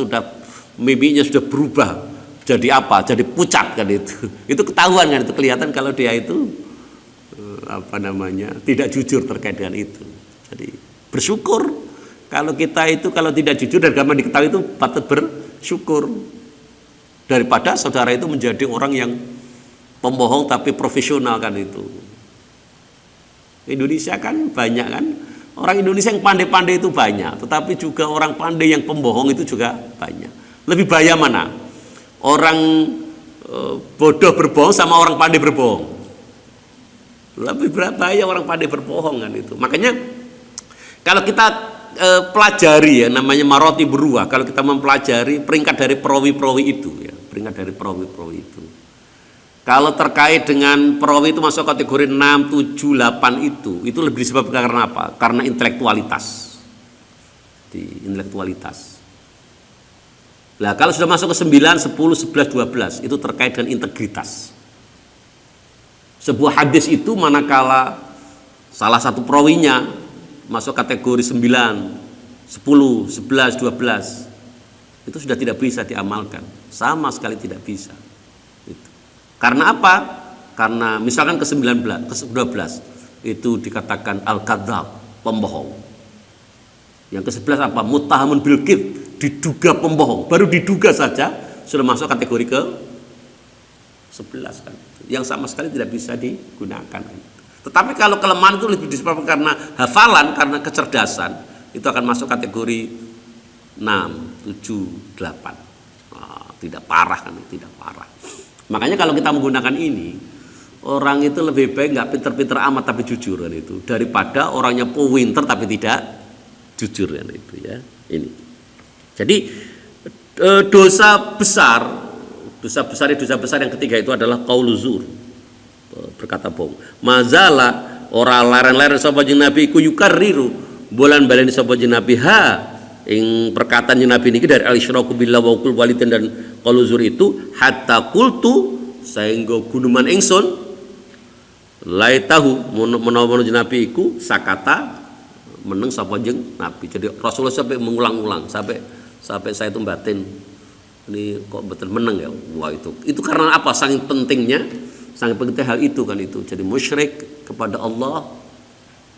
A: mimiknya sudah berubah. Jadi apa? Jadi pucat kan itu. Itu ketahuan kan, itu kelihatan kalau dia itu tidak jujur terkait dengan itu. Jadi bersyukur kalau kita itu kalau tidak jujur dan gampang diketahui itu patut bersyukur daripada saudara itu menjadi orang yang pembohong tapi profesional kan itu. Indonesia kan banyak kan orang Indonesia yang pandai-pandai itu banyak, tetapi juga orang pandai yang pembohong itu juga banyak. Lebih bahaya mana? Orang bodoh berbohong sama orang pandai berbohong. Lebih bahaya orang pandai berbohong kan itu. Makanya kalau kita pelajari ya namanya maroti beruah, kalau kita mempelajari peringkat dari perawi-perawi itu ya, peringkat dari perawi-perawi itu. Kalau terkait dengan perawi itu masuk kategori 6, 7, 8 itu lebih disebabkan karena apa? Karena intelektualitas. Intelektualitas. Nah, kalau sudah masuk ke 9, 10, 11, 12 itu terkait dengan integritas. Sebuah hadis itu manakala salah satu perawinya masuk kategori 9, 10, 11, 12 itu sudah tidak bisa diamalkan. Sama sekali tidak bisa. Karena apa? Karena misalkan ke-19, ke-12 itu dikatakan al-kadzdzab, pembohong. Yang ke-11 apa? Muttahamun bil kidz, diduga pembohong. Baru diduga saja sudah masuk kategori ke-11 kan. Yang sama sekali tidak bisa digunakan. Tetapi kalau kelemahan itu lebih disebabkan karena hafalan, karena kecerdasan, itu akan masuk kategori 6, 7, 8. Tidak parah kan, tidak parah. Makanya kalau kita menggunakan ini, orang itu lebih baik nggak pinter-pinter amat tapi jujur kan itu, daripada orangnya pinter tapi tidak jujur kan itu ya. Ini. Jadi dosa besar yang ketiga itu adalah qaulu zur, berkata bohong. Mazala ora laren-laren sapa jeneng Nabi iku yukarriru bulan baleni sapa jeneng Nabi ing perkataan Nabi niki dari al-isyraku billah wa qul walidan dan qaulu zur itu hatta qultu sehingga gunuman ingsun laitahu menawa Nabi iku sakata meneng sapa jeneng Nabi. Jadi Rasulullah sampai mengulang-ulang sampai saya itu batin ini kok betul meneng ya. Wah itu karena apa? Saking penting hal itu kan itu. Jadi musyrik kepada Allah,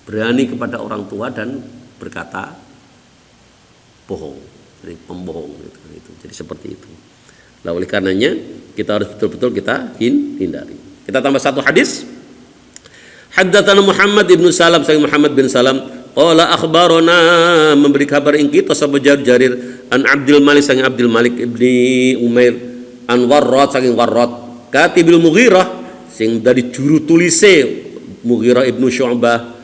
A: berani kepada orang tua dan berkata bohong, jadi pembohong gitu. Jadi seperti itu. Nah, oleh karenanya kita harus betul-betul kita hindari. Kita tambah satu hadis. Haddatsana Muhammad ibn Salam, saya Muhammad bin Salam, qala akhbarana memberi kabar ing kita sahabat Jarir an Abdul Malik sang Abdul Malik ibni Umair an Warrad saking Warrad katibil Mughirah sing dari juru tulise Mughirah ibnu Syu'bah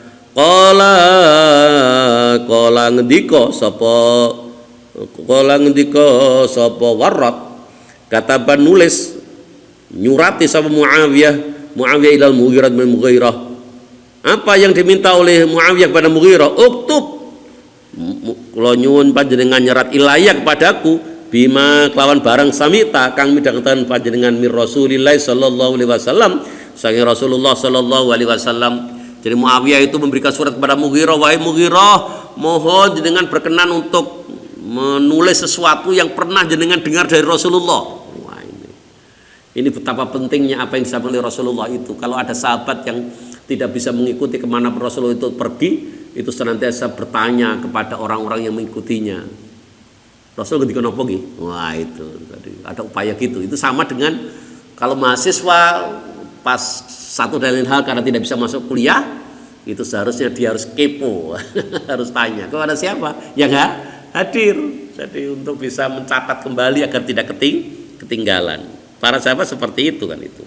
A: Kala ngendika sapa Warrad kataban nulis nyurati sapa Muawiyah ilal Mughirah bin Mughirah. Apa yang diminta oleh Muawiyah kepada Mughirah? Uktub kula nyuwun panjenengan nyerat ilayah kepadaku bima kelawan barang samita kang midhangetaken panjenengan mir Rasulillah sallallahu alaihi wasallam saking Rasulullah sallallahu alaihi wasallam. Jadi Muawiyah itu memberikan surat kepada Mughirah, wahai Mughirah, mohon jenengan berkenan untuk menulis sesuatu yang pernah jenengan dengar dari Rasulullah. Wah, ini betapa pentingnya apa yang disampaikan oleh Rasulullah itu. Kalau ada sahabat yang tidak bisa mengikuti kemana Rasulullah itu pergi, itu senantiasa bertanya kepada orang-orang yang mengikutinya. Rasul ketika nopo nggih? Wah, itu tadi ada upaya gitu. Itu sama dengan kalau mahasiswa pas satu dan lain hal karena tidak bisa masuk kuliah, itu seharusnya dia harus kepo, harus tanya kepada siapa yang hadir. Jadi untuk bisa mencatat kembali agar tidak ketinggalan. Para sahabat seperti itu kan itu.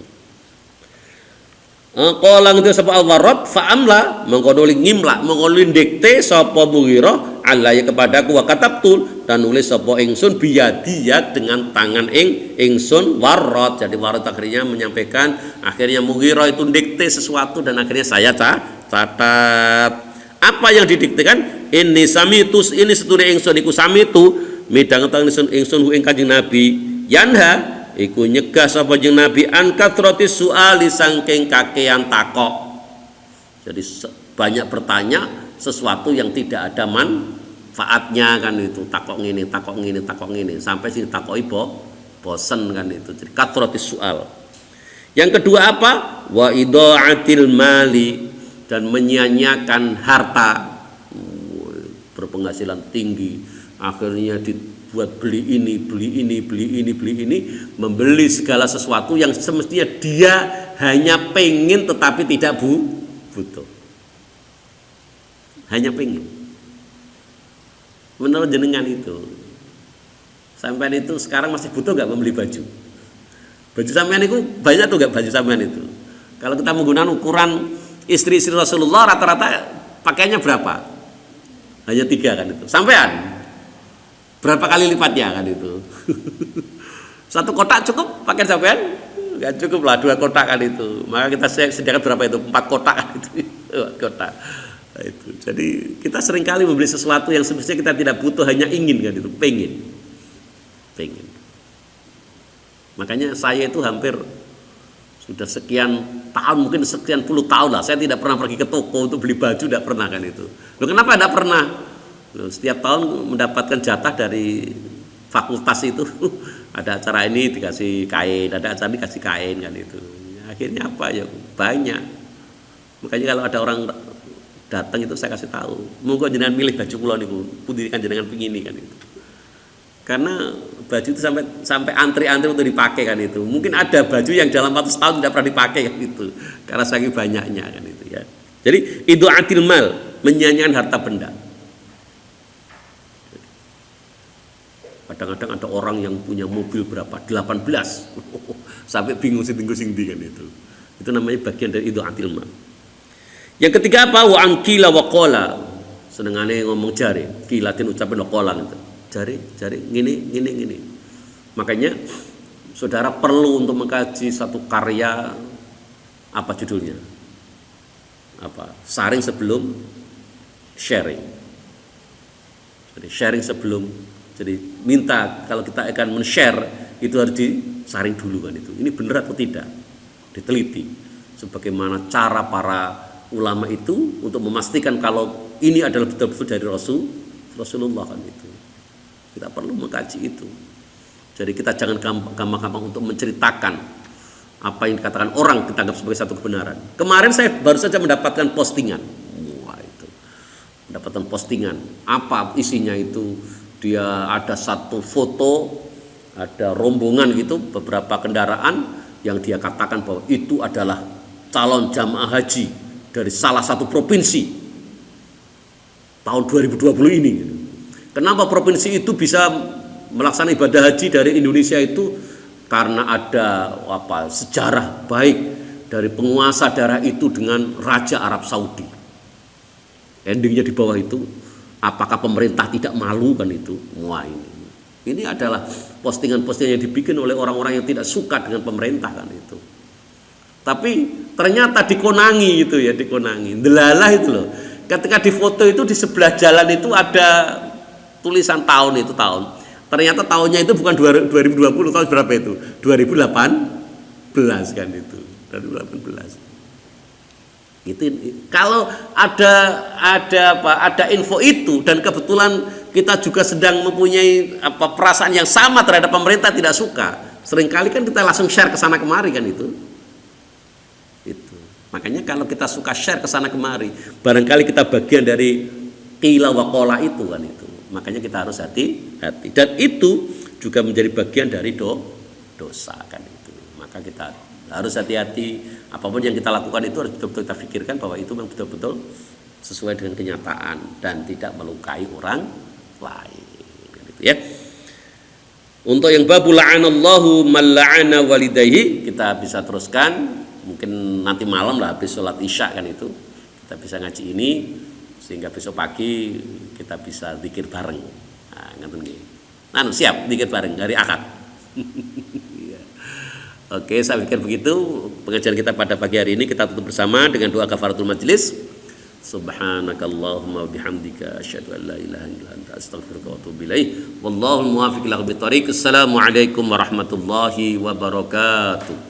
A: Qala ngendi sapa al-Warrad fa amla mengko ngimla mengko dikte sapa Mughirah alaya kepadaku wa katabtul dan nulis sapa ingsun biyadiyat dengan tangan ingsun Warrad. Jadi Warrad akhirnya menyampaikan, akhirnya Mughirah itu dikte sesuatu dan akhirnya saya catat. Apa yang didiktekan? Ini samitus ini setune ingsun iku samitu midhangetang ingsun ing Kanjeng Nabi yanha iku nyegah sapa jeneng Nabi an kathratis suali saking kakean takok. Jadi banyak bertanya sesuatu yang tidak ada manfaatnya kan itu, takok ngene sampai sini takoi bosen kan itu. Jadi kathratis soal. Yang kedua apa? Wa idaatil mali, dan menyia-nyiakan harta. Berpenghasilan tinggi, akhirnya dibuat beli ini, membeli segala sesuatu yang semestinya dia hanya pengen tetapi tidak butuh. Hanya pengen. Menurut jenengan itu, sampean itu sekarang masih butuh nggak membeli baju? Baju sampean itu banyak tuh nggak baju sampean itu? Kalau kita menggunakan ukuran istri-istri Rasulullah rata-rata pakaiannya berapa? Hanya 3 kan itu. Sampean berapa kali lipatnya kan itu? 1 kotak cukup pakaian sampean? Enggak cukup lah, 2 kotak kan itu. Maka kita sediakan berapa itu? 4 kotak kan itu. 4 kotak. Nah, itu. Jadi kita seringkali membeli sesuatu yang semestinya kita tidak butuh, hanya ingin kan itu, pengen. Makanya saya itu hampir sudah sekian tahun, mungkin sekian puluh tahun lah, saya tidak pernah pergi ke toko untuk beli baju, tidak pernah kan itu. Loh, kenapa tidak pernah? Loh, setiap tahun mendapatkan jatah dari fakultas itu, ada acara ini dikasih kain, ada acara ini dikasih kain kan itu. Akhirnya apa ya, banyak. Makanya kalau ada orang datang itu saya kasih tahu, monggo jenengan milih baju kula niku, pundi kan jenengan pengini kan itu. Karena baju itu sampai antri-antri untuk dipakai kan itu. Mungkin ada baju yang dalam 400 tahun tidak pernah dipakai kan itu, karena saking banyaknya kan itu ya. Jadi idaatil mal, menyia-nyiakan harta benda. Kadang-kadang ada orang yang punya mobil berapa? 18. Sampai bingung sing kan itu. Itu namanya bagian dari idaatil mal. Yang ketiga apa? Wa angkila wa qala. Senengane ngomong jare, kilatin ucapin wa qala gitu. Jari gini. Makanya saudara perlu untuk mengkaji satu karya, apa judulnya? Apa? Saring sebelum sharing. Jadi sharing sebelum, jadi minta kalau kita akan men-share itu harus disaring dulu kan itu. Ini benar atau tidak? Diteliti. Sebagaimana cara para ulama itu untuk memastikan kalau ini adalah betul-betul dari Rasulullah kan itu. Kita perlu mengkaji itu. Jadi kita jangan gampang-gampang untuk menceritakan apa yang dikatakan orang kita anggap sebagai satu kebenaran. Kemarin saya baru saja mendapatkan postingan. Wah itu. Mendapatkan postingan. Apa isinya itu? Dia ada satu foto, ada rombongan gitu, beberapa kendaraan yang dia katakan bahwa itu adalah calon jamaah haji dari salah satu provinsi tahun 2020 ini. Kenapa provinsi itu bisa melaksanakan ibadah haji dari Indonesia itu? Karena ada sejarah baik dari penguasa daerah itu dengan Raja Arab Saudi. Endingnya di bawah itu, apakah pemerintah tidak malu kan itu? Wah ini adalah postingan-postingan yang dibikin oleh orang-orang yang tidak suka dengan pemerintah kan itu. Tapi ternyata dikonangi itu ya, dikonangi. Delalah itu loh. Ketika di foto itu di sebelah jalan itu ada tulisan tahun itu tahun. Ternyata tahunnya itu bukan 2020, tahun berapa itu? 2018 kan itu. 2018. Itu kalau ada info itu dan kebetulan kita juga sedang mempunyai perasaan yang sama terhadap pemerintah tidak suka. Seringkali kan kita langsung share ke sana kemari kan itu. Itu. Makanya kalau kita suka share ke sana kemari, barangkali kita bagian dari qila wa qala itu kan itu. Makanya kita harus hati-hati, dan itu juga menjadi bagian dari dosa kan itu. Maka kita harus hati-hati, apapun yang kita lakukan itu harus betul-betul kita pikirkan bahwa itu memang betul-betul sesuai dengan kenyataan dan tidak melukai orang lain gitu ya. Untuk yang babu la'anallahu man la'ana walidayhi kita bisa teruskan, mungkin nanti malam lah habis sholat isya kan itu kita bisa ngaji ini, sehingga besok pagi kita bisa zikir bareng. Nah, siap zikir bareng hari Ahad. Oke, saya pikir begitu pengajian kita pada pagi hari ini. Kita tutup bersama dengan doa kafaratul majlis. Subhanakallahumma bihamdika asyhadu an la ilaha illa anta astaghfiruka wa atubu ilaik. Wallahul muwaffiq ila aqwamit thoriq. Assalamualaikum warahmatullahi wabarakatuh.